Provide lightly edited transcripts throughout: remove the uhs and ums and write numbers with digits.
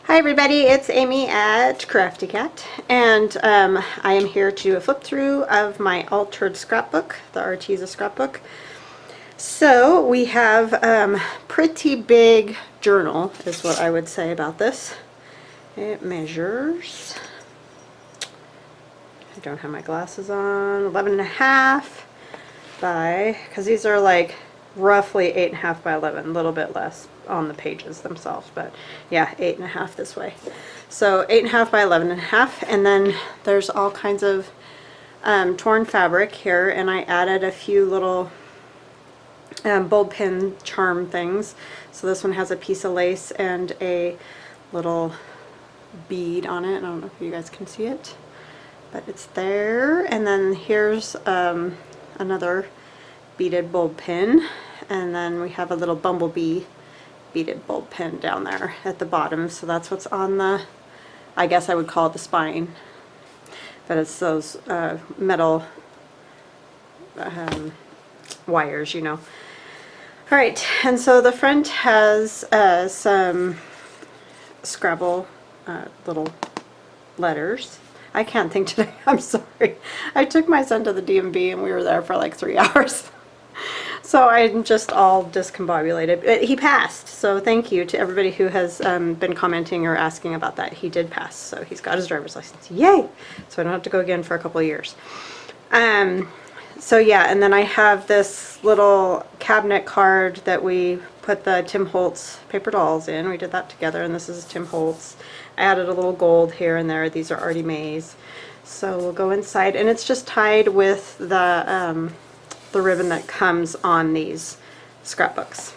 Hi everybody, it's Amy at Crafty Cat, and I am here to do a flip through of my altered scrapbook, the Arteza scrapbook. So we have pretty big journal is what I would say about this. It measures, I don't have my glasses on, 11.5 by, because these are like roughly 8.5 by 11, a little bit less on the pages themselves, but yeah, 8.5 this way. So 8.5 by 11.5, and then there's all kinds of torn fabric here, and I added a few little bulb pin charm things. So this one has a piece of lace and a little bead on it. I don't know if you guys can see it, but it's there. And then here's another beaded bulb pin, and then we have a little bumblebee beaded bulb pin down there at the bottom. So that's what's on the, I guess I would call it the spine, but it's those metal wires, you know. Alright, and so the front has some Scrabble little letters. I can't think today, I'm sorry. I took my son to the DMV and we were there for like 3 hours. So I'm just all discombobulated. He passed, so thank you to everybody who has been commenting or asking about that. He did pass, so he's got his driver's license. Yay! So I don't have to go again for a couple of years. So yeah, and then I have this little cabinet card that we put the Tim Holtz paper dolls in. We did that together, and this is Tim Holtz. I added a little gold here and there. These are Artymaze. So we'll go inside, and it's just tied with the ribbon that comes on these scrapbooks.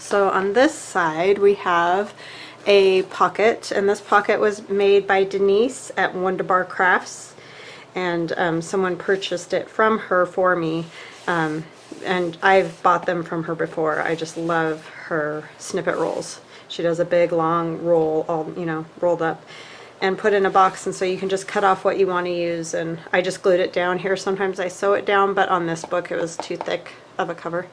So on this side we have a pocket, and this pocket was made by Denise at Wondubar Crafts, and someone purchased it from her for me, and I've bought them from her before. I just love her snippet rolls. She does a big long roll, all, you know, rolled up and put in a box, and so you can just cut off what you want to use, and I just glued it down here. Sometimes I sew it down, but on this book it was too thick of a cover.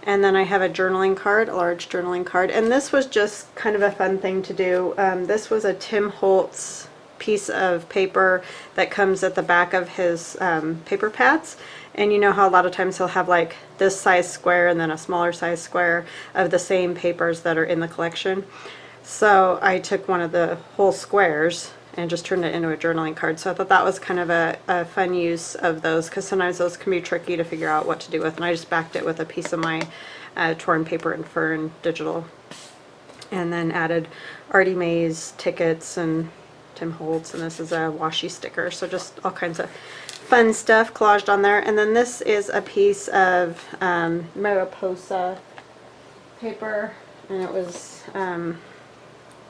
And then I have a journaling card, a large journaling card, and this was just kind of a fun thing to do. This was a Tim Holtz piece of paper that comes at the back of his paper pads, and you know how a lot of times he'll have like this size square and then a smaller size square of the same papers that are in the collection. So I took one of the whole squares and just turned it into a journaling card. So I thought that was kind of a fun use of those, because sometimes those can be tricky to figure out what to do with, and I just backed it with a piece of my torn paper and fern digital, and then added Artymaze tickets and Tim Holtz, and this is a washi sticker. So just all kinds of fun stuff collaged on there. And then this is a piece of Mariposa paper, and it was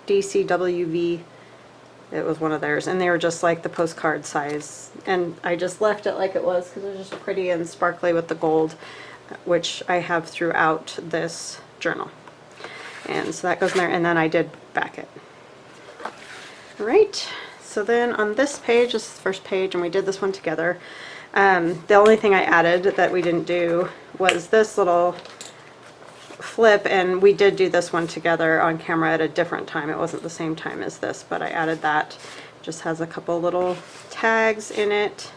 DCWV. It was one of theirs, and they were just like the postcard size, and I just left it like it was because it was just pretty and sparkly with the gold, which I have throughout this journal. And so that goes in there, and then I did back it. Alright, so then on this page, this is the first page, and we did this one together. The only thing I added that we didn't do was this little flip, and we did do this one together on camera at a different time. It wasn't the same time as this, but I added that. It just has a couple little tags in it,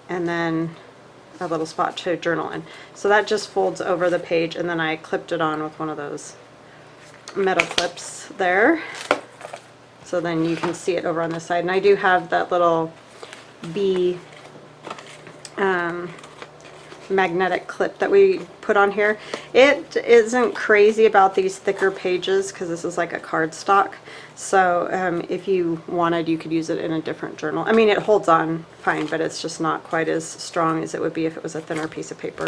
and then a little spot to journal in. So that just folds over the page, and then I clipped it on with one of those metal clips there. So then you can see it over on this side. And I do have that little bee magnetic clip that we put on here. It isn't crazy about these thicker pages because this is like a cardstock. So if you wanted, you could use it in a different journal. I mean, it holds on fine, but it's just not quite as strong as it would be if it was a thinner piece of paper.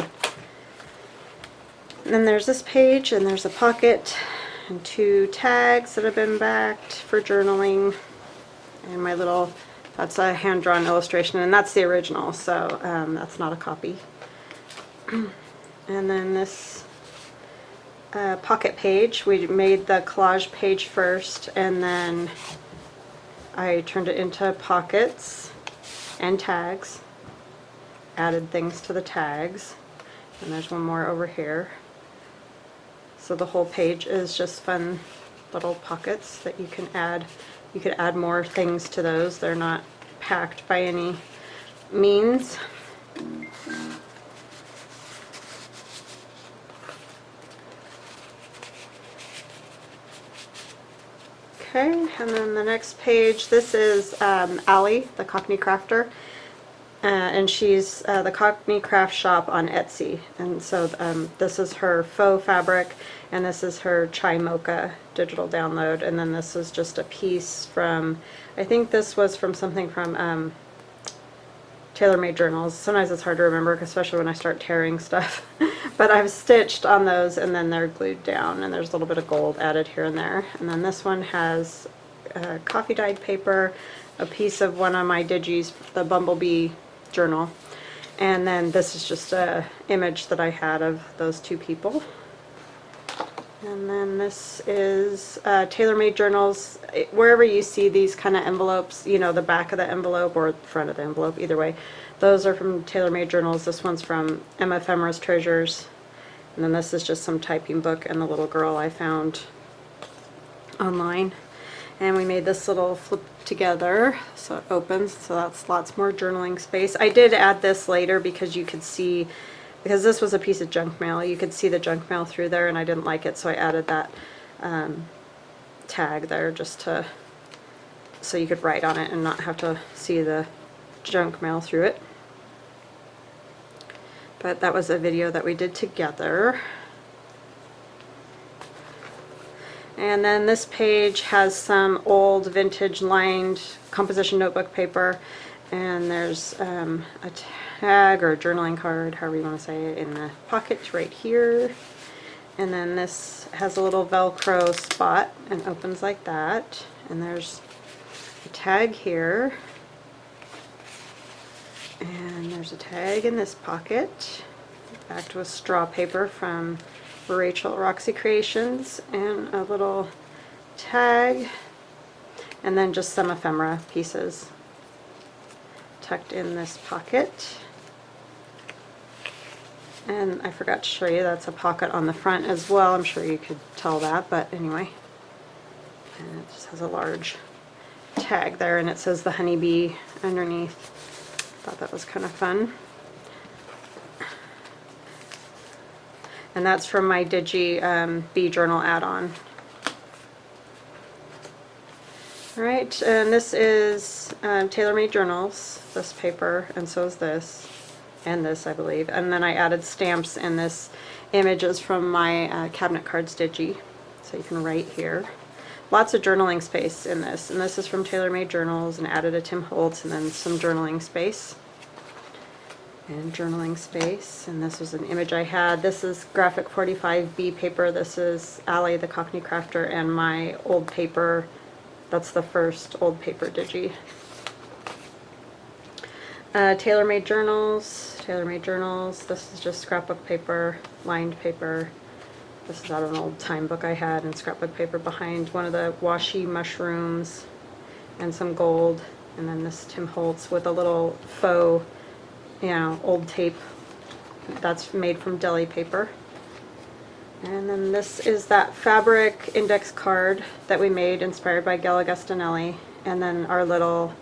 And then there's this page, and there's a pocket and 2 tags that have been backed for journaling, and my little, that's a hand-drawn illustration, and that's the original, so that's not a copy. And then this pocket page, we made the collage page first, and then I turned it into pockets and tags, added things to the tags, and there's one more over here. So the whole page is just fun little pockets that you can add. You could add more things to those. They're not packed by any means. Okay, and then the next page, this is Allie, the Cockney crafter, and she's the Cockney craft shop on Etsy. And so this is her faux fabric, and this is her chai mocha digital download, and then this is just a piece from, I think this was from something from Tailor-Made Journals. Sometimes it's hard to remember, especially when I start tearing stuff. But I've stitched on those, and then they're glued down, and there's a little bit of gold added here and there. And then this one has coffee dyed paper, a piece of one of my digis, the Bumblebee journal, and then this is just a image that I had of those two people. And then this is Tailor-Made Journals. Wherever you see these kind of envelopes, you know, the back of the envelope or the front of the envelope, either way, those are from Tailor-Made Journals. This one's from Emmephemera's Treasures. And then this is just some typing book and the little girl I found online. And we made this little flip together so it opens, so that's lots more journaling space. I did add this later because you could see, because this was a piece of junk mail, you could see the junk mail through there, and I didn't like it, so I added that tag there just to, so you could write on it and not have to see the junk mail through it. But that was a video that we did together. And then this page has some old vintage lined composition notebook paper, and there's a tag or a journaling card, however you want to say it, in the pocket right here. And then this has a little Velcro spot and opens like that. And there's a tag here. And there's a tag in this pocket. Backed with straw paper from Rachel Roxy Creations, and a little tag, and then just some ephemera pieces tucked in this pocket. And I forgot to show you, that's a pocket on the front as well. I'm sure you could tell that, but anyway. And it just has a large tag there, and it says the honeybee underneath. Thought that was kind of fun. And that's from my Digi Bee Journal add-on. Alright, and this is Tailor-Made Journals, this paper, and so is this, and this I believe. And then I added stamps, and this image is from my Cabinet Cards Digi, so you can write here. Lots of journaling space in this, and this is from Tailor-Made Journals, and added a Tim Holtz, and then some journaling space. And journaling space, and this was an image I had. This is Graphic 45B paper. This is Allie the Cockney Crafter, and my old paper, that's the first old paper digi. Tailor-Made Journals, Tailor-Made Journals. This is just scrapbook paper, lined paper. This is out of an old time book I had, and scrapbook paper behind one of the washi mushrooms and some gold. And then this Tim Holtz with a little faux, you know, old tape that's made from deli paper. And then this is that fabric index card that we made, inspired by Gela Gustinelli. And then our little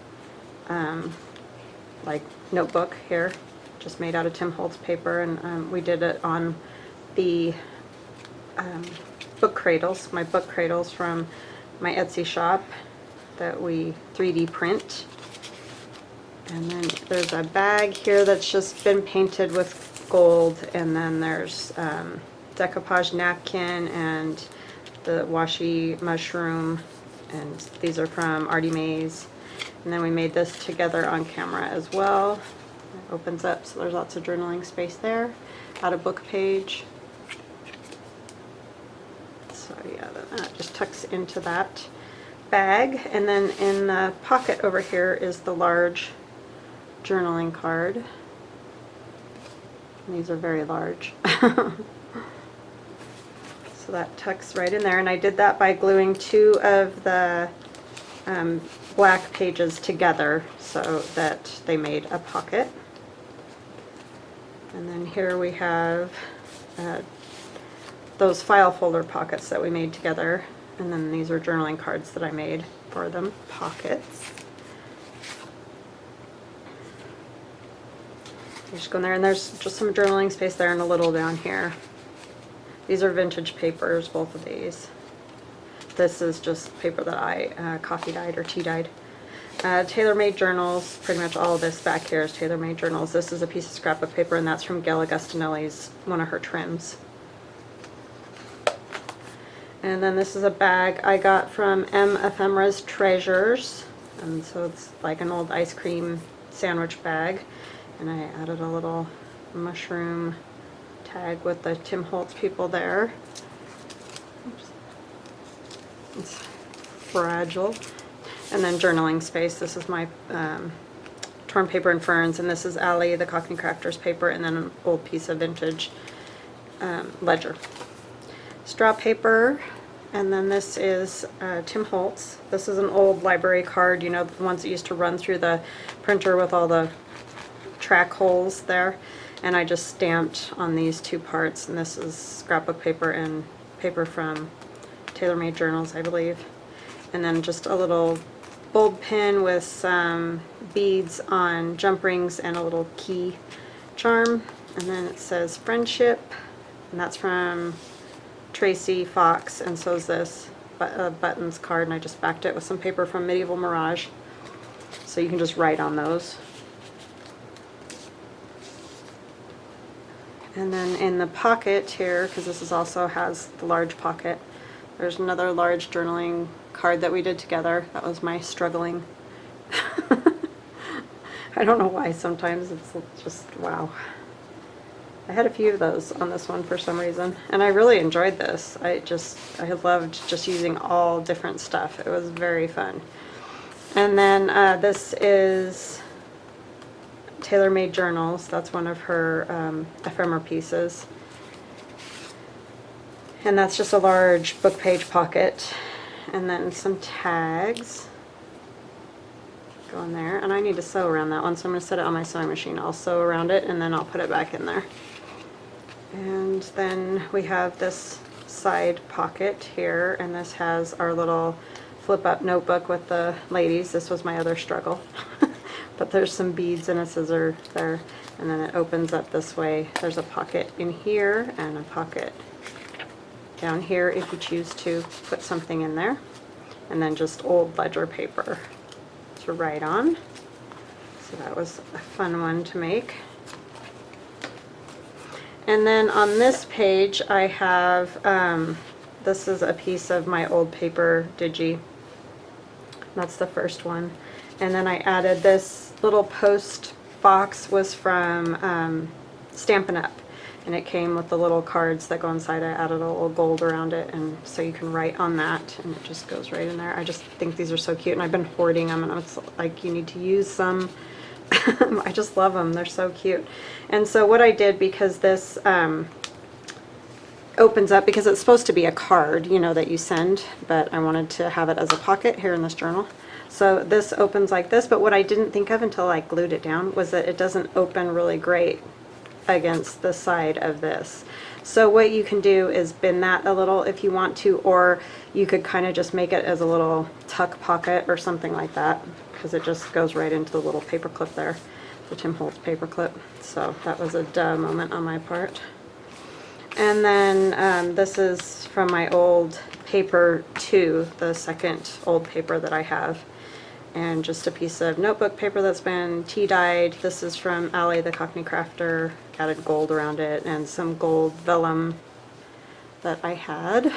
like notebook here, just made out of Tim Holtz paper, and we did it on the book cradles, my book cradles from my Etsy shop that we 3D print. And then there's a bag here that's just been painted with gold, and then there's decoupage napkin and the washi mushroom, and these are from Artymaze. And then we made this together on camera as well. It opens up, so there's lots of journaling space there. Add a book page. So yeah, that just tucks into that bag. And then in the pocket over here is the large journaling card. And these are very large. So that tucks right in there, and I did that by gluing two of the black pages together so that they made a pocket. And then here we have those file folder pockets that we made together. And then these are journaling cards that I made for them, pockets. You just go in there, and there's just some journaling space there and a little down here. These are vintage papers, both of these. This is just paper that I coffee dyed or tea dyed. Tailor-made journals, pretty much all of this back here is tailor-made journals. This is a piece of scrapbook paper, and that's from Gail Augustinelli's, one of her trims. And then this is a bag I got from Emmephemera's Treasures. And so it's like an old ice cream sandwich bag. And I added a little mushroom tag with the Tim Holtz people there. Oops. It's fragile. And then journaling space. This is my torn paper and ferns, and this is Allie, the Cockney Crafters paper, and then an old piece of vintage ledger. Straw paper, and then this is Tim Holtz. This is an old library card, you know, the ones that used to run through the printer with all the track holes there. And I just stamped on these two parts, and this is scrapbook paper and paper from Tailor-Made Journals, I believe. And then just a little bulb pin with some beads on jump rings and a little key charm. And then it says Friendship, and that's from Tracy Fox, and so is this buttons card, and I just backed it with some paper from Medieval Mirage, so you can just write on those. And then in the pocket here, because this is also has the large pocket, there's another large journaling card that we did together. That was my struggling. I don't know why sometimes it's just, wow. I had a few of those on this one for some reason, and I really enjoyed this. I loved just using all different stuff. It was very fun. And then this is Tailor-Made Journals. That's one of her ephemera pieces. And that's just a large book page pocket. And then some tags go in there. And I need to sew around that one, so I'm going to set it on my sewing machine. I'll sew around it, and then I'll put it back in there. And then we have this side pocket here, and this has our little flip-up notebook with the ladies. This was my other struggle. But there's some beads and a scissor there, and then it opens up this way. There's a pocket in here and a pocket down here if you choose to put something in there. And then just old ledger paper to write on. So that was a fun one to make. And then on this page I have, this is a piece of my old paper digi. That's the first one. And then I added this little post box, was from Stampin' Up! And it came with the little cards that go inside. I added a little gold around it, and so you can write on that, and it just goes right in there. I just think these are so cute, and I've been hoarding them, and it's like you need to use some. I just love them. They're so cute. And so what I did, because this opens up, because it's supposed to be a card, you know, that you send, but I wanted to have it as a pocket here in this journal. So this opens like this, but what I didn't think of until I glued it down was that it doesn't open really great against the side of this. So what you can do is bend that a little if you want to, or you could kind of just make it as a little tuck pocket or something like that, because it just goes right into the little paper clip there, the Tim Holtz paper clip. So that was a duh moment on my part. And then this is from my old paper 2, the second old paper that I have, and just a piece of notebook paper that's been tea dyed. This is from Allie, the Cockney Crafter. Added gold around it and some gold vellum that I had.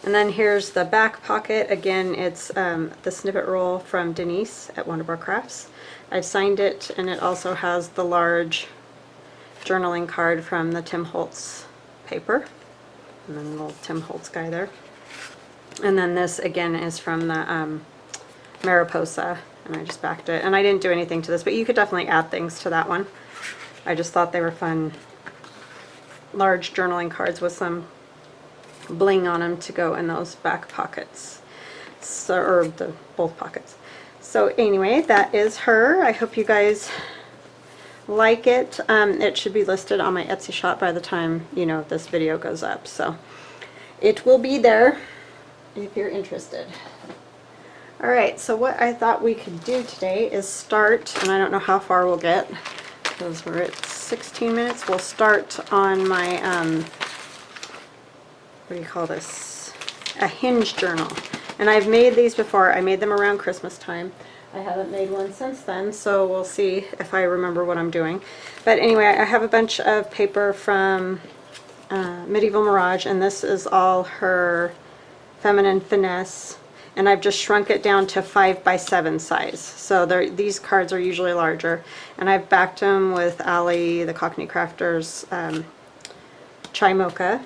And then here's the back pocket. Again, it's the snippet roll from Denise at Wondubar Crafts. I've signed it, and it also has the large journaling card from the Tim Holtz paper, and then the little Tim Holtz guy there. And then this again is from the Mariposa, and I just backed it. And I didn't do anything to this, but you could definitely add things to that one. I just thought they were fun, large journaling cards with some bling on them to go in those back pockets, so, or both pockets. So anyway, that is her. I hope you guys like it. It should be listed on my Etsy shop by the time, you know, this video goes up. So it will be there if you're interested. All right, so what I thought we could do today is start, and I don't know how far we'll get because we're at 16 minutes. We'll start on my, what do you call this? A Hinge journal. And I've made these before. I made them around Christmas time. I haven't made one since then, so we'll see if I remember what I'm doing. But anyway, I have a bunch of paper from Medieval Mirage, and this is all her feminine finesse. And I've just shrunk it down to 5x7 size. So these cards are usually larger. And I've backed them with Ali, the Cockney Crafters Chai Mocha.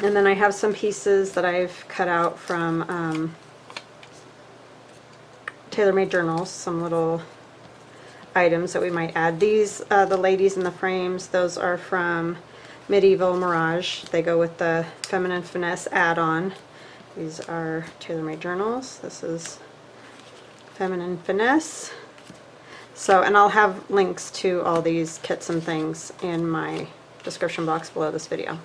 And then I have some pieces that I've cut out from tailor-made journals, some little items that we might add. These, the ladies in the frames, those are from Medieval Mirage. They go with the Feminine Finesse add-on. These are tailor-made journals. This is Feminine Finesse. So, and I'll have links to all these kits and things in my description box below this video.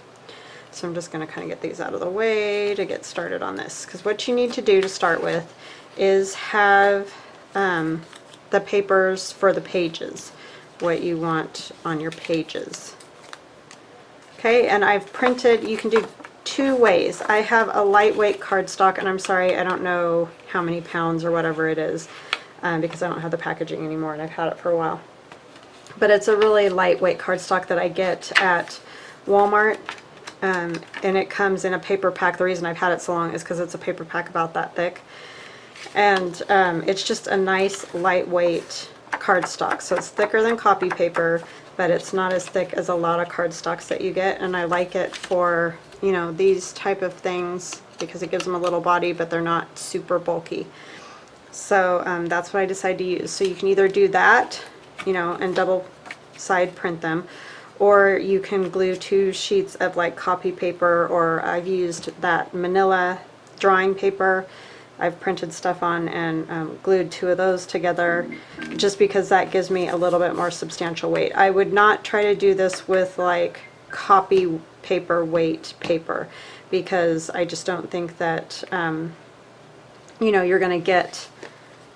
So I'm just going to kind of get these out of the way to get started on this. Because what you need to do to start with is have the papers for the pages, what you want on your pages. Okay, and I've printed, you can do two ways. I have a lightweight cardstock, and I'm sorry, I don't know how many pounds or whatever it is, because I don't have the packaging anymore and I've had it for a while. But it's a really lightweight cardstock that I get at Walmart, and it comes in a paper pack. The reason I've had it so long is because it's a paper pack about that thick. And it's just a nice lightweight cardstock. So it's thicker than copy paper, but it's not as thick as a lot of cardstocks that you get. And I like it for, you know, these type of things because it gives them a little body, but they're not super bulky. So that's what I decided to use. So you can either do that, you know, and double side print them, or you can glue two sheets of like copy paper, or I've used that manila drawing paper I've printed stuff on and glued two of those together just because that gives me a little bit more substantial weight. I would not try to do this with like copy paper weight paper because I just don't think that you know, you're going to get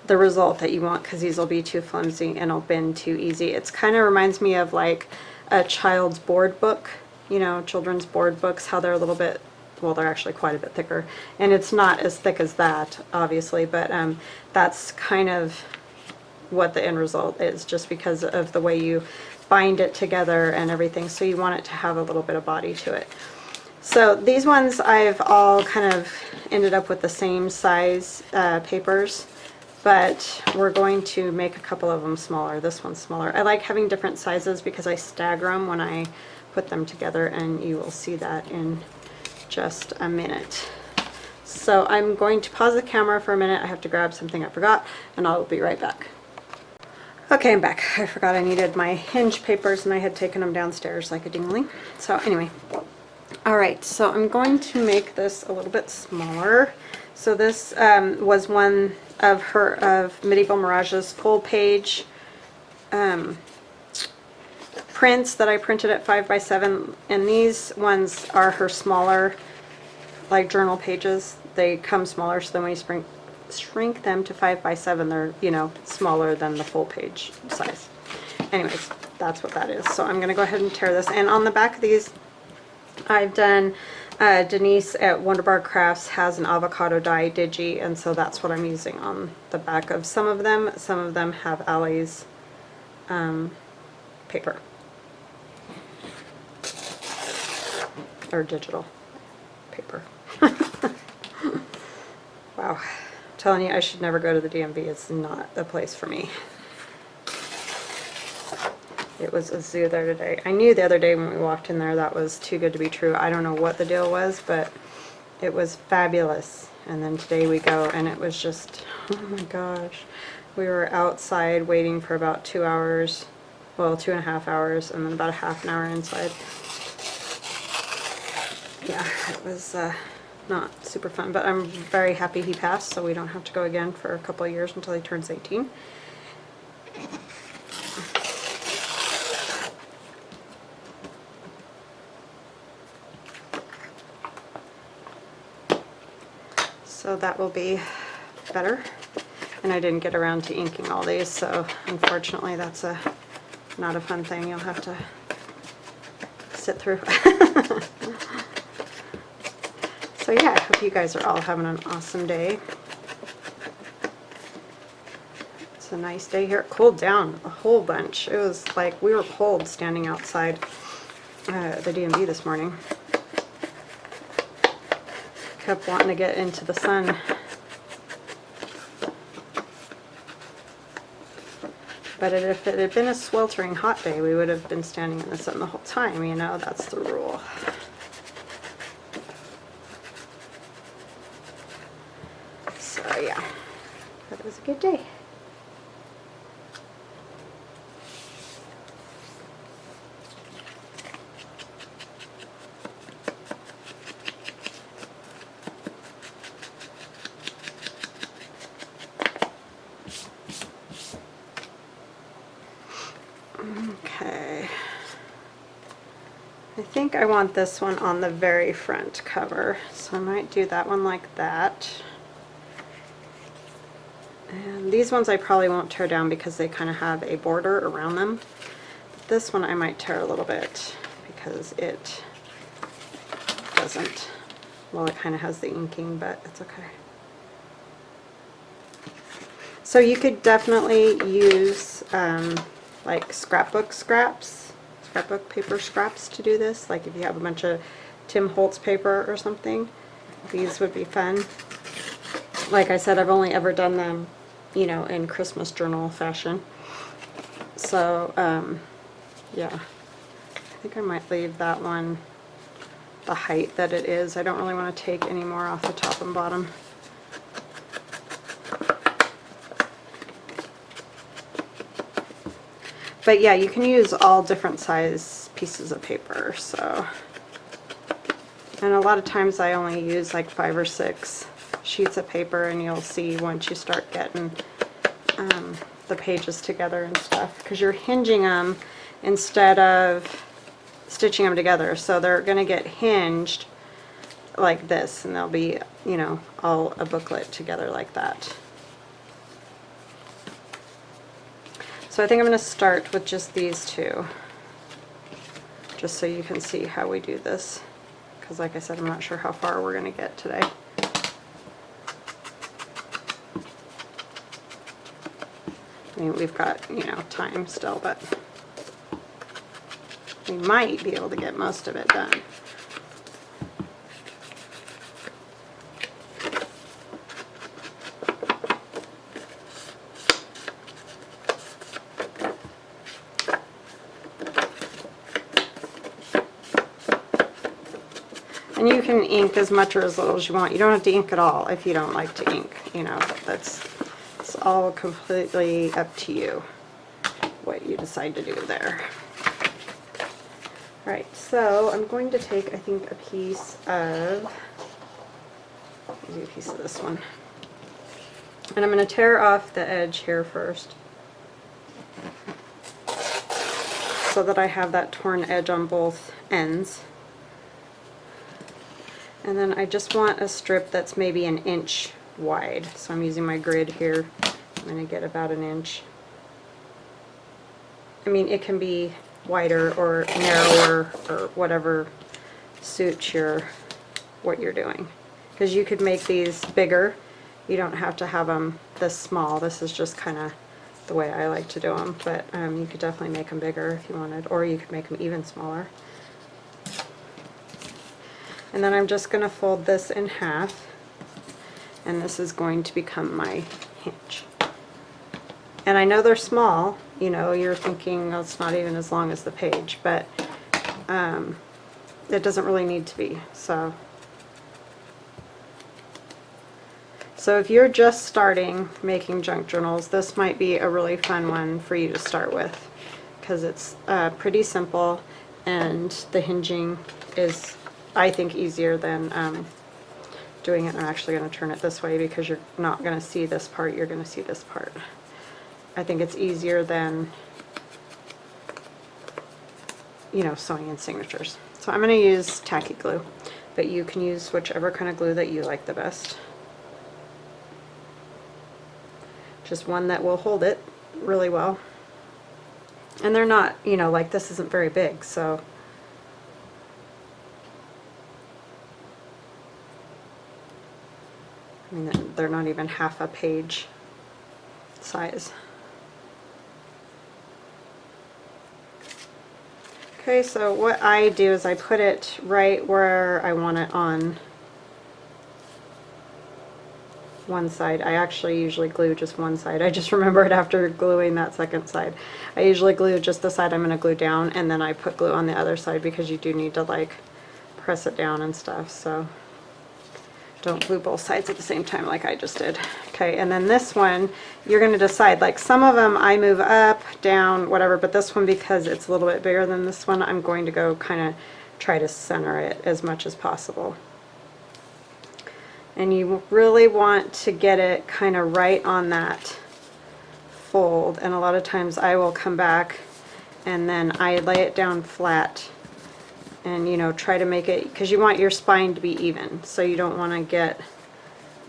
the result that you want because these will be too flimsy and it'll bend too easy. It's kind of reminds me of like a child's board book, you know, children's board books, how they're a little bit, well, they're actually quite a bit thicker, and it's not as thick as that, obviously, but that's kind of what the end result is, just because of the way you bind it together and everything, so you want it to have a little bit of body to it. So these ones I've all kind of ended up with the same size papers, but we're going to make a couple of them smaller. This one's smaller. I like having different sizes because I stagger them when I put them together, and you will see that in just a minute. So I'm going to pause the camera for a minute. I have to grab something I forgot, and I'll be right back. Okay, I'm back. I forgot I needed my Hinge papers, and I had taken them downstairs like a dingling. So anyway, all right, so I'm going to make this a little bit smaller. So this was one of Medieval Mirage's full page prints that I printed at 5x7, and these ones are her smaller, like journal pages. They come smaller, so then when you shrink them to 5x7, they're, you know, smaller than the full page size. Anyways, that's what that is. So I'm going to go ahead and tear this. And on the back of these, I've done, Denise at Wondubar Crafts has an avocado dye digi, and so that's what I'm using on the back of some of them. Some of them have Ali's paper. Or digital paper. Wow. I'm telling you, I should never go to the DMV. It's not a place for me. It was a zoo there today. I knew the other day when we walked in there that was too good to be true. I don't know what the deal was, but it was fabulous. And then today we go, and it was just, oh my gosh. We were outside waiting for about 2 hours, well, 2.5 hours, and then about a half an hour inside. Yeah, it was not super fun, but I'm very happy he passed, so we don't have to go again for a couple of years until he turns 18. So that will be better. And I didn't get around to inking all these, so unfortunately that's not a fun thing you'll have to sit through. So yeah, I hope you guys are all having an awesome day. It's a nice day here. It cooled down a whole bunch. It was like we were cold standing outside the D&B this morning. Kept wanting to get into the sun. But if it had been a sweltering hot day, we would have been standing in the sun the whole time, you know, that's the rule. So yeah, but it was a good day. Okay, I think I want this one on the very front cover, so I might do that one like that. And these ones I probably won't tear down because they kind of have a border around them. But this one I might tear a little bit because it doesn't. Well, it kind of has the inking, but it's okay. So you could definitely use like scrapbook paper scraps to do this. Like if you have a bunch of Tim Holtz paper or something, these would be fun. Like I said, I've only ever done them, you know, in Christmas journal fashion. So yeah, I think I might leave that one the height that it is. I don't really want to take any more off the top and bottom. But yeah, you can use all different size pieces of paper, so. And a lot of times I only use like 5 or 6 sheets of paper, and you'll see once you start getting the pages together and stuff, because you're hinging them instead of stitching them together. So they're going to get hinged like this, and they'll be, you know, all a booklet together like that. So I think I'm going to start with just these two, just so you can see how we do this, because like I said, I'm not sure how far we're going to get today. I mean, we've got, you know, time still, but we might be able to get most of it done. And you can ink as much or as little as you want. You don't have to ink at all if you don't like to ink, you know, it's all completely up to you what you decide to do there. Alright, so I'm going to take, I think, a piece of, maybe a piece of this one. And I'm going to tear off the edge here first, so that I have that torn edge on both ends. And then I just want a strip that's maybe 1 inch wide. So I'm using my grid here. I'm going to get about 1 inch. I mean, it can be wider or narrower or whatever suits what you're doing. Because you could make these bigger. You don't have to have them this small. This is just kind of the way I like to do them. But you could definitely make them bigger if you wanted, or you could make them even smaller. And then I'm just going to fold this in half, and this is going to become my hinge. And I know they're small, you know, you're thinking, oh, it's not even as long as the page, but it doesn't really need to be. So if you're just starting making junk journals, this might be a really fun one for you to start with, because it's pretty simple, and the hinging is, I think, easier than doing it. I'm actually going to turn it this way because you're not going to see this part, you're going to see this part. I think it's easier than, you know, sewing in signatures. So I'm going to use tacky glue, but you can use whichever kind of glue that you like the best. just one that will hold it really well. And they're not, you know, like this isn't very big, so I mean, they're not even half a page size. Okay, so what I do is I put it right where I want it on one side. I actually usually glue just one side. I just remembered after gluing that second side. I usually glue just the side I'm going to glue down, and then I put glue on the other side because you do need to like press it down and stuff, so don't glue both sides at the same time like I just did. Okay, and then this one, you're going to decide, like some of them I move up, down, whatever, but this one, because it's a little bit bigger than this one, I'm going to go kind of try to center it as much as possible. And you really want to get it kind of right on that fold, and a lot of times I will come back and then I lay it down flat and, you know, try to make it, because you want your spine to be even, so you don't want to get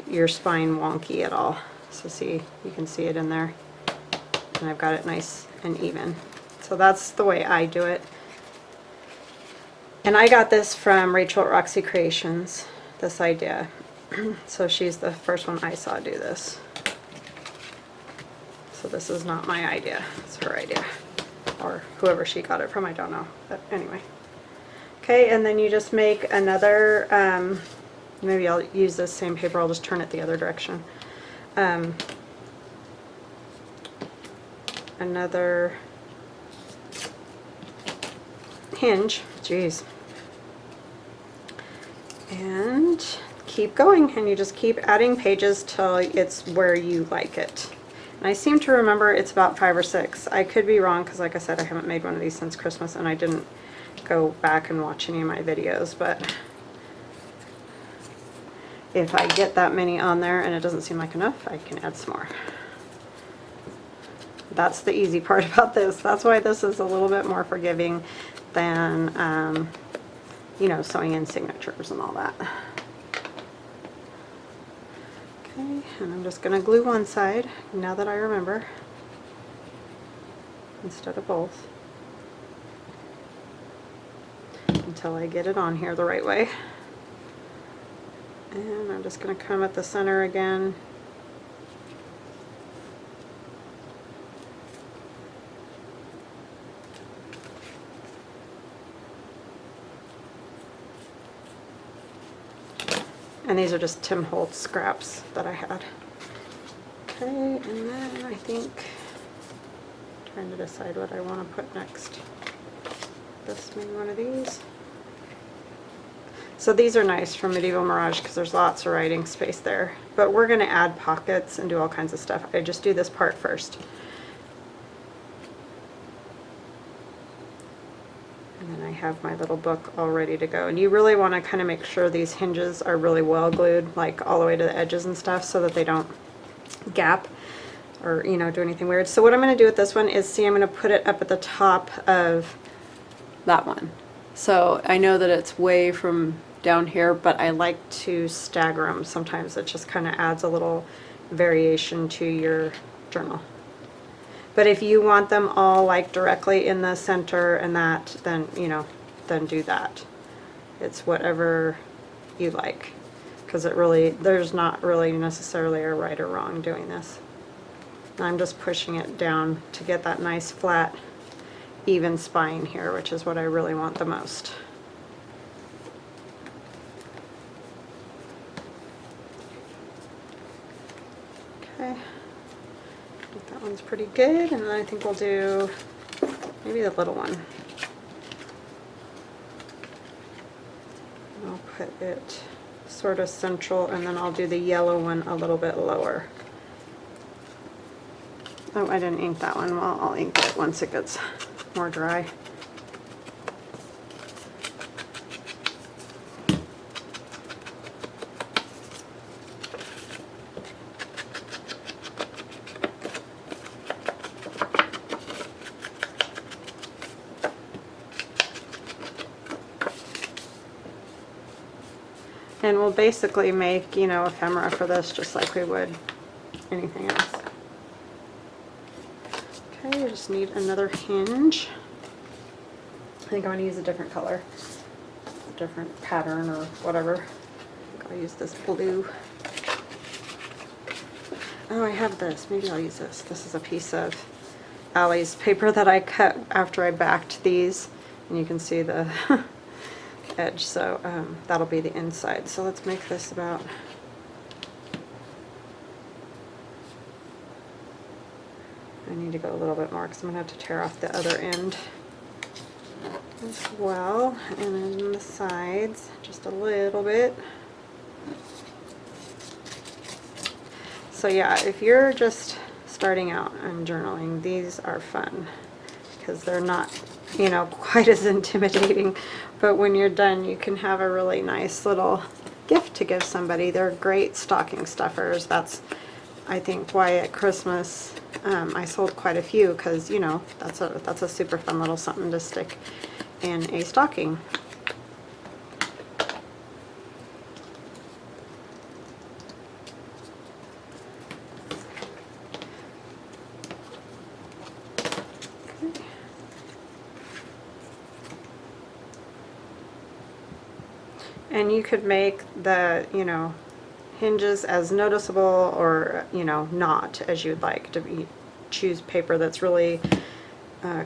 your spine wonky at all. So see, you can see it in there, and I've got it nice and even. So that's the way I do it. And I got this from Rachel at Roxy Creations, this idea. So she's the first one I saw do this. So this is not my idea, it's her idea. Or whoever she got it from, I don't know. But anyway. Okay, and then you just make another, maybe I'll use this same paper, I'll just turn it the other direction. Another hinge, geez. And keep going, and you just keep adding pages till it's where you like it. And I seem to remember it's about 5 or 6. I could be wrong because, like I said, I haven't made one of these since Christmas, and I didn't go back and watch any of my videos, but if I get that many on there and it doesn't seem like enough, I can add some more. That's the easy part about this. That's why this is a little bit more forgiving than you know, sewing in signatures and all that. Okay, and I'm just going to glue one side now that I remember, instead of both, until I get it on here the right way. And I'm just going to come at the center again. And these are just Tim Holtz scraps that I had. Okay, and then I think, trying to decide what I want to put next. This, maybe one of these. So these are nice from Medieval Mirage because there's lots of writing space there. But we're going to add pockets and do all kinds of stuff. I just do this part first. And then I have my little book all ready to go. And you really want to kind of make sure these hinges are really well glued, like all the way to the edges and stuff, so that they don't gap or, you know, do anything weird. So what I'm going to do with this one is, see, I'm going to put it up at the top of that one. So I know that it's way from down here, but I like to stagger them. Sometimes it just kind of adds a little variation to your journal. But if you want them all like directly in the center and that, then, you know, then do that. It's whatever you like, because it really, there's not really necessarily a right or wrong doing this. I'm just pushing it down to get that nice flat even spine here, which is what I really want the most. Okay, I think that one's pretty good, and then I think we'll do maybe the little one. I'll put it sort of central, and then I'll do the yellow one a little bit lower. Oh, I didn't ink that one. Well, I'll ink it once it gets more dry. And we'll basically make, you know, ephemera for this just like we would anything else. Okay, I just need another hinge. I think I'm going to use a different color, a different pattern or whatever. I think I'll use this blue. Oh, I have this. Maybe I'll use this. This is a piece of Allie's paper that I cut after I backed these. And you can see the edge, so that'll be the inside. So let's make this about... I need to go a little bit more because I'm going to have to tear off the other end as well, and then the sides just a little bit. So yeah, if you're just starting out and journaling, these are fun because they're not, you know, quite as intimidating, but when you're done you can have a really nice little gift to give somebody. They're great stocking stuffers. That's, I think, why at Christmas I sold quite a few, because, you know, that's a super fun little something to stick in a stocking. Okay. And you could make the, you know, hinges as noticeable or, you know, not as you'd like to be. Choose paper that's really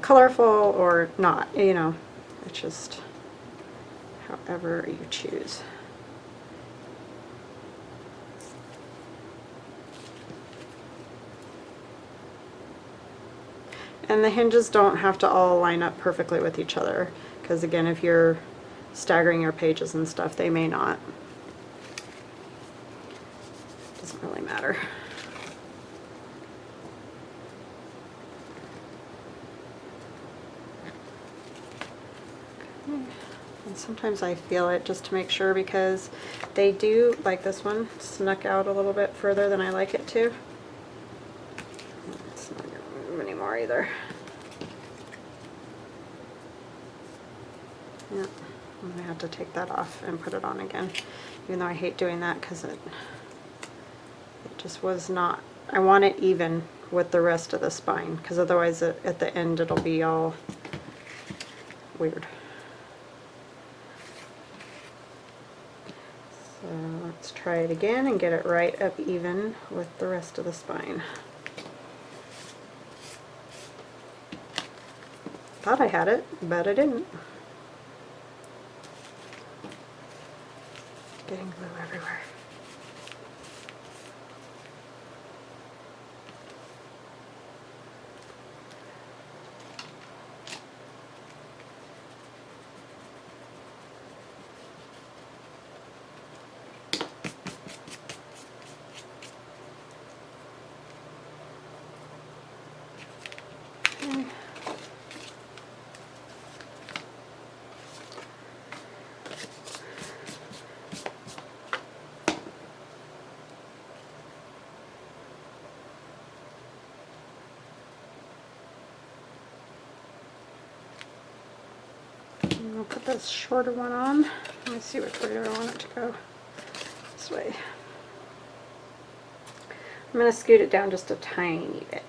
colorful or not, you know, it's just however you choose. And the hinges don't have to all line up perfectly with each other, because again, if you're staggering your pages and stuff, they may not. Doesn't really matter. And sometimes I feel it just to make sure, because they do, like this one, snuck out a little bit further than I like it to. It's not going to move anymore either. Yeah, I'm going to have to take that off and put it on again, even though I hate doing that because it just was not, I want it even with the rest of the spine, because otherwise at the end it'll be all weird. So let's try it again and get it right up even with the rest of the spine. Thought I had it, but I didn't. Getting glue everywhere. I'll put this shorter one on. Let me see which way I want it to go. This way. I'm going to scoot it down just a tiny bit.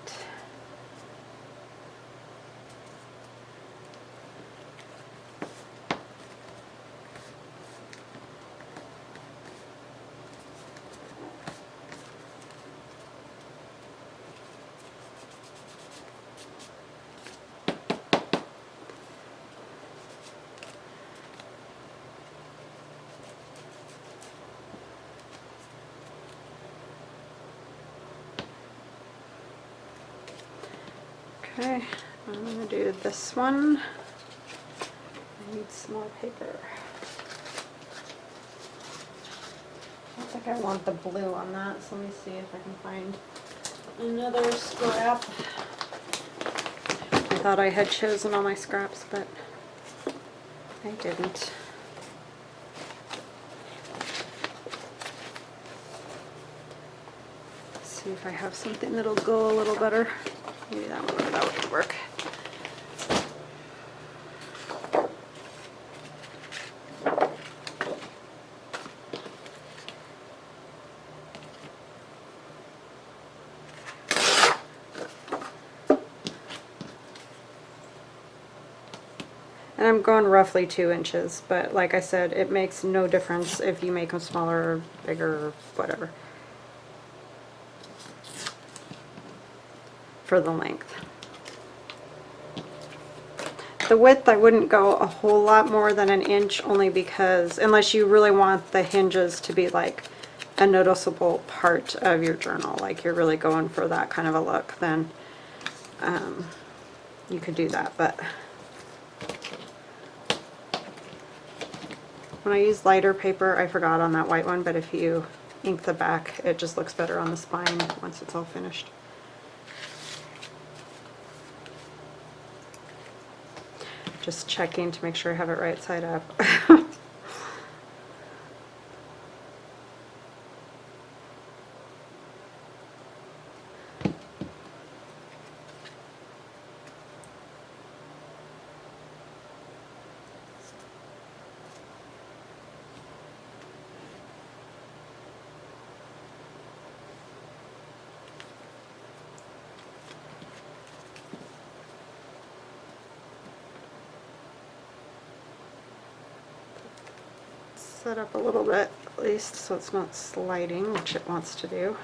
Okay, I'm going to do this one. I need some more paper. I don't think I want the blue on that, so let me see if I can find another scrap. I thought I had chosen all my scraps, but I didn't. Let's see if I have something that'll go a little better. Maybe that would work. And I'm going roughly 2 inches, but like I said, it makes no difference if you make them smaller or bigger or whatever for the length. The width, I wouldn't go a whole lot more than an inch, only because unless you really want the hinges to be like a noticeable part of your journal, like you're really going for that kind of a look, then you could do that. But when I use lighter paper, I forgot on that white one, but if you ink the back, it just looks better on the spine once it's all finished. Just checking to make sure I have it right side up. Set up a little bit at least so it's not sliding, which it wants to do.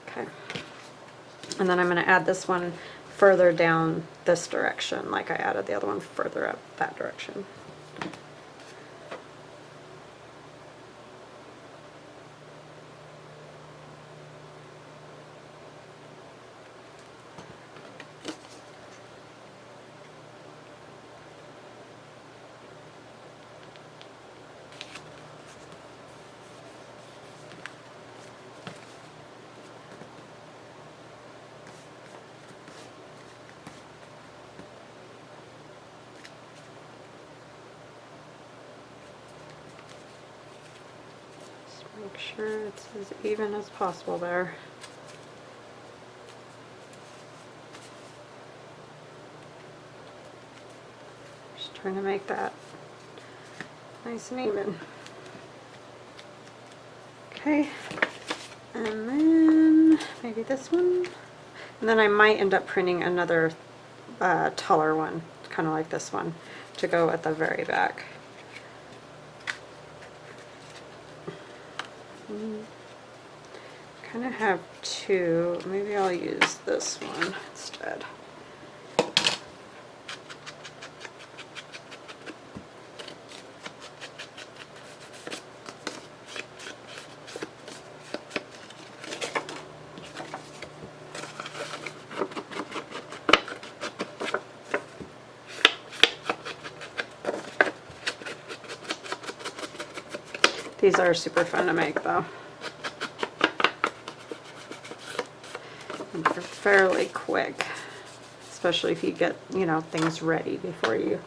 Okay, and then I'm going to add this one further down this direction, like I added the other one further up that direction. Make sure it's as even as possible there. Just trying to make that nice and even. Okay, and then maybe this one. And then I might end up printing another taller one, kind of like this one, to go at the very back. Kind of have two. Maybe I'll use this one instead. These are super fun to make though. And they're fairly quick, especially if you get, you know, things ready before you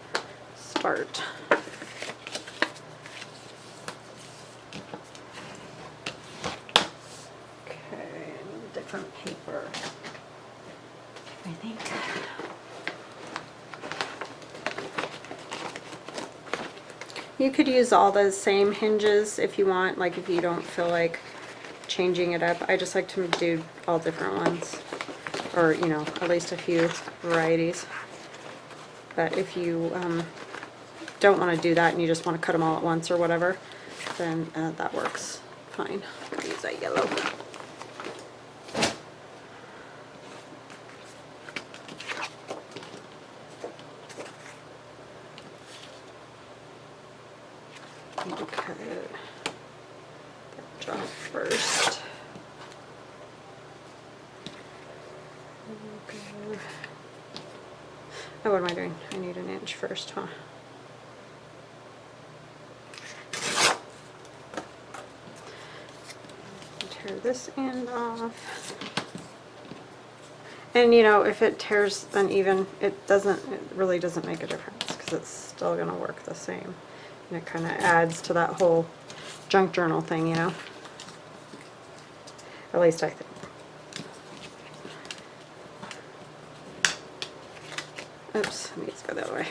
start. Okay, different paper, I think. You could use all the same hinges if you want, like if you don't feel like changing it up. I just like to do all different ones, or you know, at least a few varieties. But if you don't want to do that and you just want to cut them all at once or whatever, then that works fine. I'll use that yellow. Oh, what am I doing? I need an inch first, huh? Tear this end off. And you know, if it tears uneven, it really doesn't make a difference because it's still going to work the same. And it kind of adds to that whole junk journal thing, you know? At least I think. Oops, it needs to go the other way.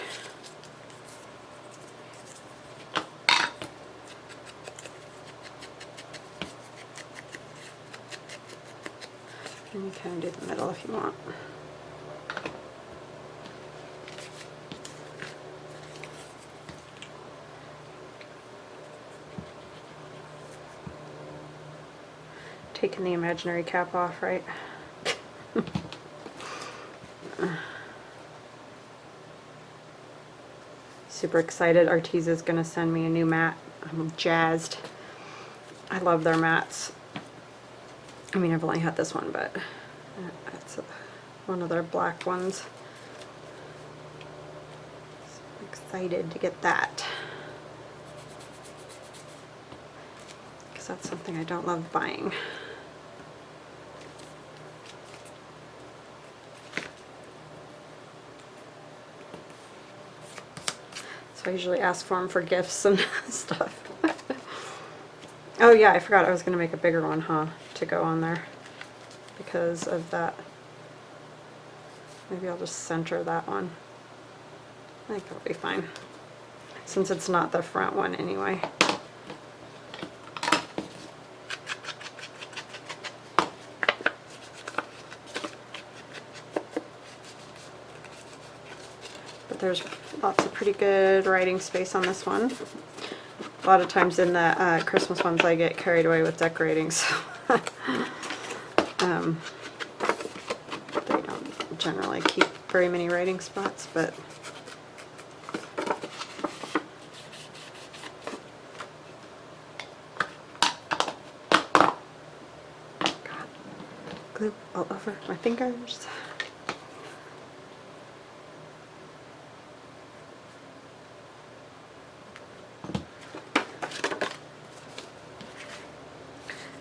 can do the middle if you want. Taking the imaginary cap off, right? Super excited. Arteza is going to send me a new mat. I'm jazzed. I love their mats. I mean, I've only had this one, but it's one of their black ones. So I'm excited to get that. Because that's something I don't love buying. So I usually ask for them for gifts and stuff. Oh yeah, I forgot I was going to make a bigger one, to go on there because of that. Maybe I'll just center that one. I think that'll be fine since it's not the front one anyway. But there's lots of pretty good writing space on this one. A lot of times in the Christmas ones I get carried away with decorating, so they don't generally keep very many writing spots, but God, glue all over my fingers.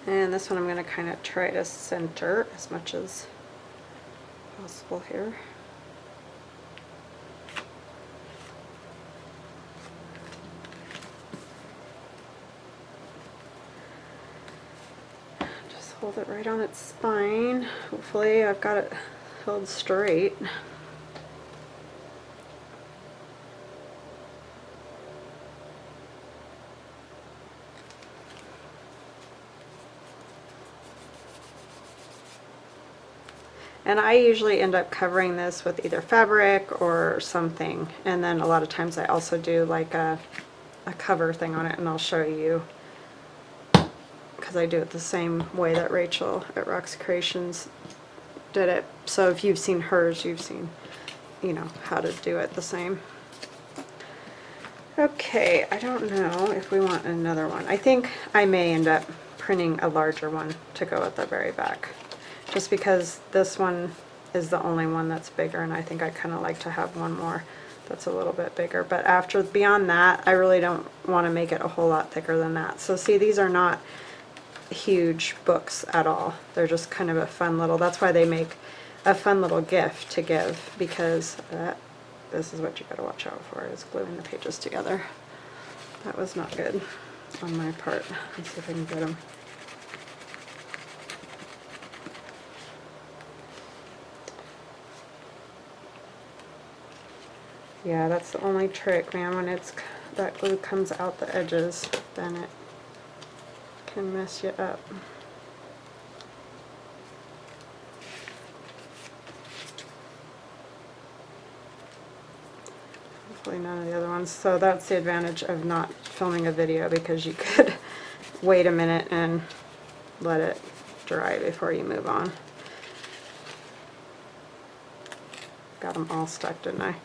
And this one I'm going to kind of try to center as much as possible here. Just hold it right on its spine. Hopefully I've got it held straight. And I usually end up covering this with either fabric or something. And then a lot of times I also do like a cover thing on it, and I'll show you because I do it the same way that Rachel at Rox Creations did it. So if you've seen hers, you've seen, you know, how to do it the same. Okay, I don't know if we want another one. I think I may end up printing a larger one to go at the very back. Just because this one is the only one that's bigger, and I think I kind of like to have one more that's a little bit bigger. But beyond that, I really don't want to make it a whole lot thicker than that. So see, these are not huge books at all. They're just kind of a fun little, that's why they make a fun little gift to give, because this is what you gotta watch out for, is gluing the pages together. That was not good on my part. Let's see if I can get them. Yeah, that's the only trick, man. When that glue comes out the edges, then it can mess you up. Hopefully none of the other ones. So that's the advantage of not filming a video, because you could wait a minute and let it dry before you move on. Got them all stuck, didn't I?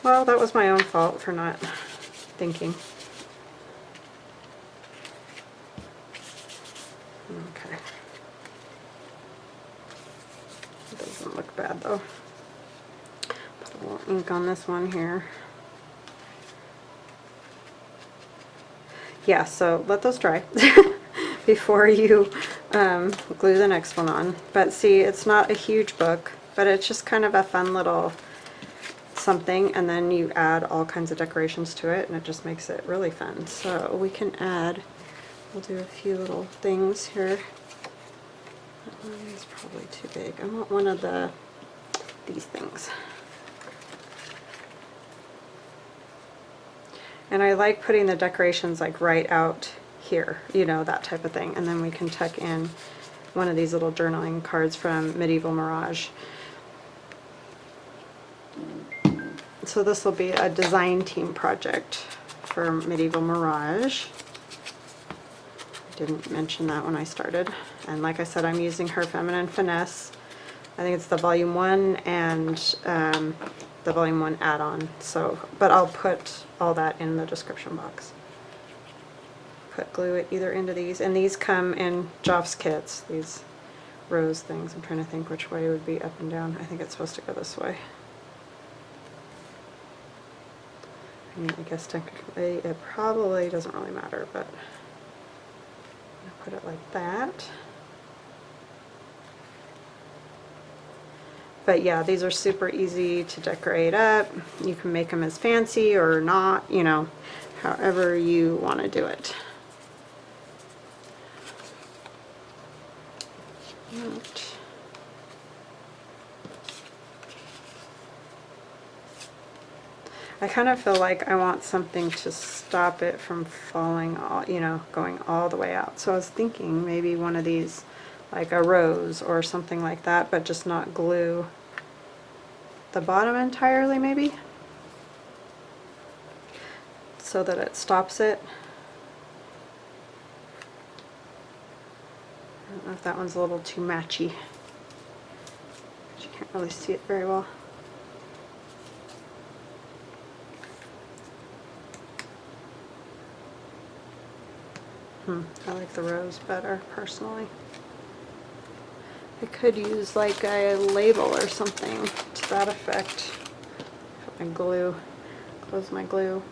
Well, that was my own fault for not thinking. Okay. It doesn't look bad though. Put a little ink on this one here. Yeah, so let those dry before you glue the next one on. But see, it's not a huge book, but it's just kind of a fun little something, and then you add all kinds of decorations to it, and it just makes it really fun. So we can add, we'll do a few little things here. That one is probably too big. I want one of these things. And I like putting the decorations like right out here, you know, that type of thing, and then we can tuck in one of these little journaling cards from Medieval Mirage. So this will be a design team project for Medieval Mirage. I didn't mention that when I started. And like I said, I'm using her Feminine Finesse. I think it's the volume 1 and the volume 1 add-on. So, but I'll put all that in the description box. Put glue at either end of these, and these come in Joff's kits, these rose things. I'm trying to think which way it would be, up and down. I think it's supposed to go this way. I mean, I guess technically it probably doesn't really matter, but I'm going to put it like that. But yeah, these are super easy to decorate up. You can make them as fancy or not, you know, however you want to do it. Right. I kind of feel like I want something to stop it from falling, all, you know, going all the way out. So I was thinking maybe one of these, like a rose or something like that, but just not glue the bottom entirely, maybe, so that it stops it. I don't know if that one's a little too matchy. You can't really see it very well. I like the rose better, personally. I could use like a label or something to that effect. Put my glue, close my glue.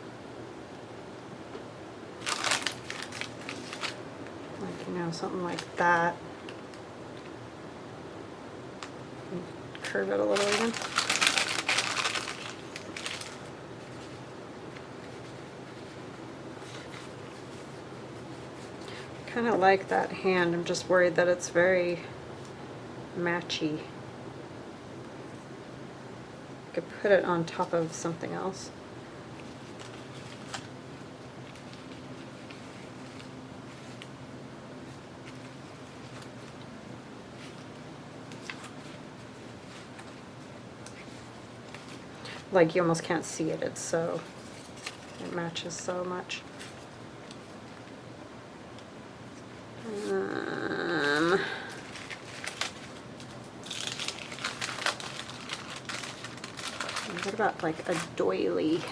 Like, you know, something like that. And curve it a little even. Kind of like that hand. I'm just worried that it's very matchy. I could put it on top of something else. Like you almost can't see it. It's so, it matches so much. What about like a doily? If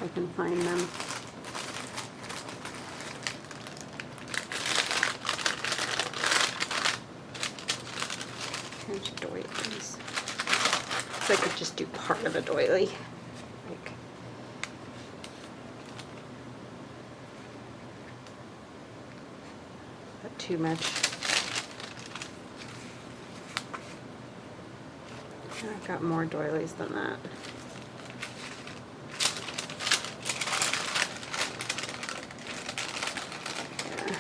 I can find them. Here's doilies. So I could just do part of a doily. Like, not too much. I've got more doilies than that. Yeah.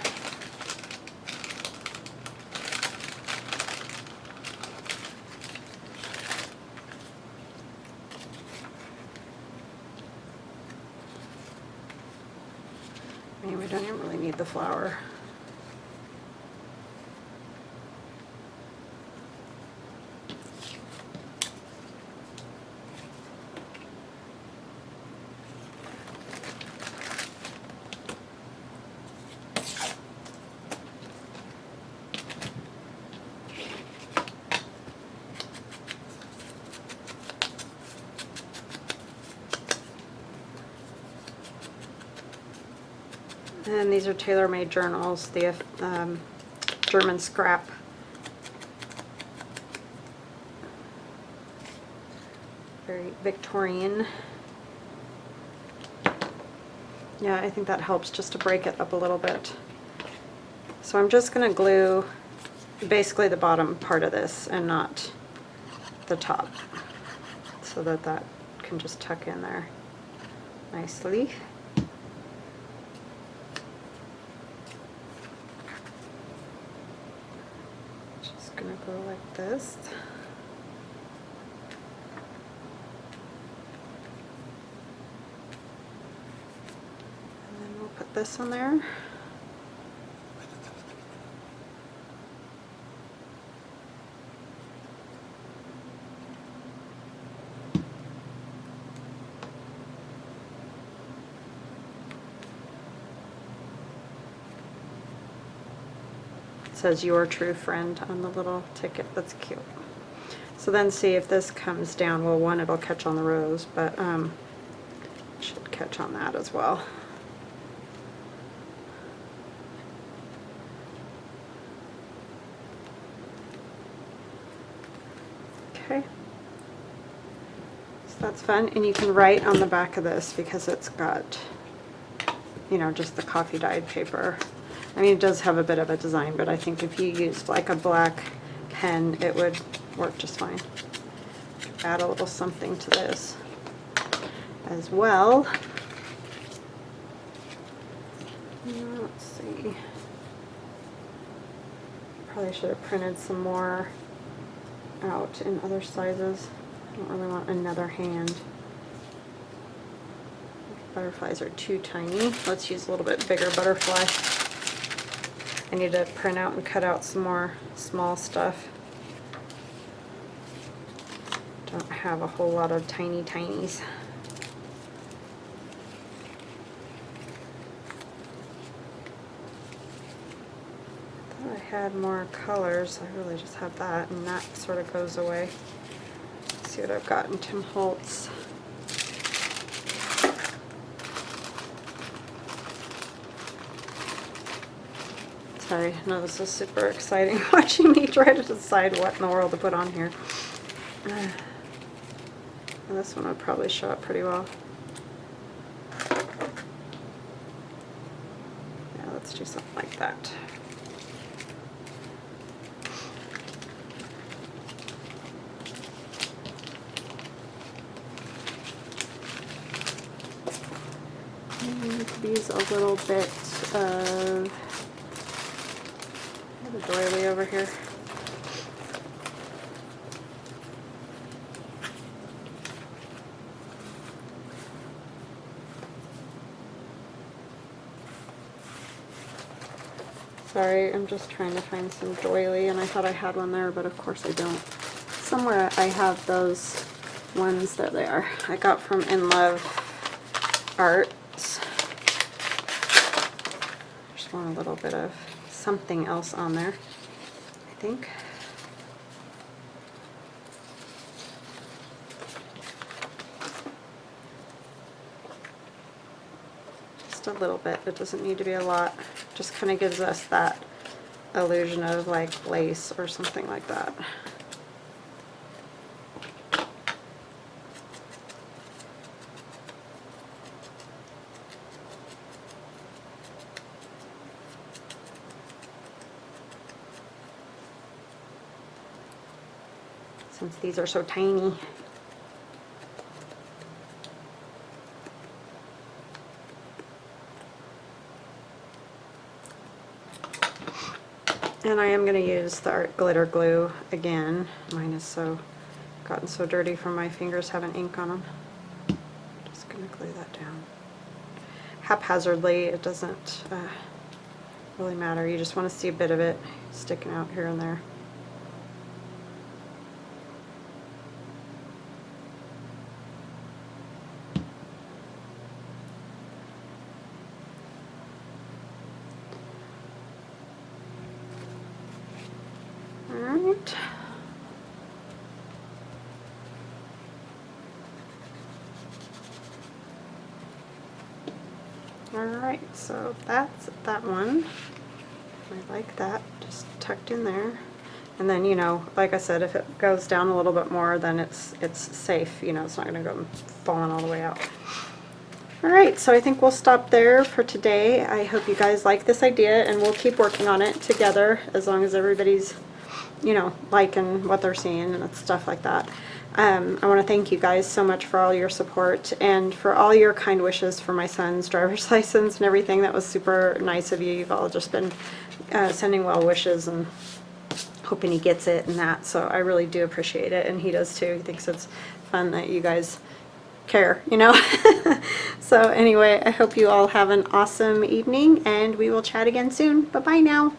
I mean, we don't even really need the flower. And these are tailor-made journals, the German scrap. Very Victorian. Yeah, I think that helps just to break it up a little bit. So I'm just going to glue basically the bottom part of this and not the top, so that that can just tuck in there nicely. Gonna go like this. this on there. It says your true friend on the little ticket. That's cute. So then see if this comes down. Well, one, it'll catch on the rose, but it should catch on that as well. Okay. So that's fun. And you can write on the back of this because it's got, you know, just the coffee dyed paper. I mean, it does have a bit of a design, but I think if you used like a black pen, it would work just fine. Add a little something to this as well. Let's see. Probably should have printed some more out in other sizes. I don't really want another hand. Butterflies are too tiny. Let's use a little bit bigger butterfly. I need to print out and cut out some more small stuff. Don't have a whole lot of tiny tinies. Thought I had more colors. I really just have that, and that sort of goes away. Let's see what I've got in Tim Holtz. Sorry, no, this is super exciting watching me try to decide what in the world to put on here. This one would probably show up pretty well. Yeah, let's do something like that. And these a little bit of the doily over here. Sorry, I'm just trying to find some doily, and I thought I had one there, but of course I don't. Somewhere I have those ones. There they are. I got from In Love Arts. Just want a little bit of something else on there, I think. Just a little bit. It doesn't need to be a lot. Just kind of gives us that illusion of like lace or something like that. Since these are so tiny. And I am going to use the Art Glitter Glue again. Mine is gotten so dirty from my fingers having ink on them. Just going to glue that down. Haphazardly, it doesn't really matter. You just want to see a bit of it sticking out here and there. Alright. Alright, so that's that one. I like that, just tucked in there. And then, you know, like I said, if it goes down a little bit more, then it's safe. You know, it's not going to go falling all the way out. Alright, so I think we'll stop there for today. I hope you guys like this idea, and we'll keep working on it together as long as everybody's, you know, liking what they're seeing and stuff like that. I want to thank you guys so much for all your support and for all your kind wishes for my son's driver's license and everything. That was super nice of you. You've all just been sending well wishes and hoping he gets it and that. So I really do appreciate it, and he does too. He thinks it's fun that you guys care, you know? So anyway, I hope you all have an awesome evening, and we will chat again soon. Bye-bye now.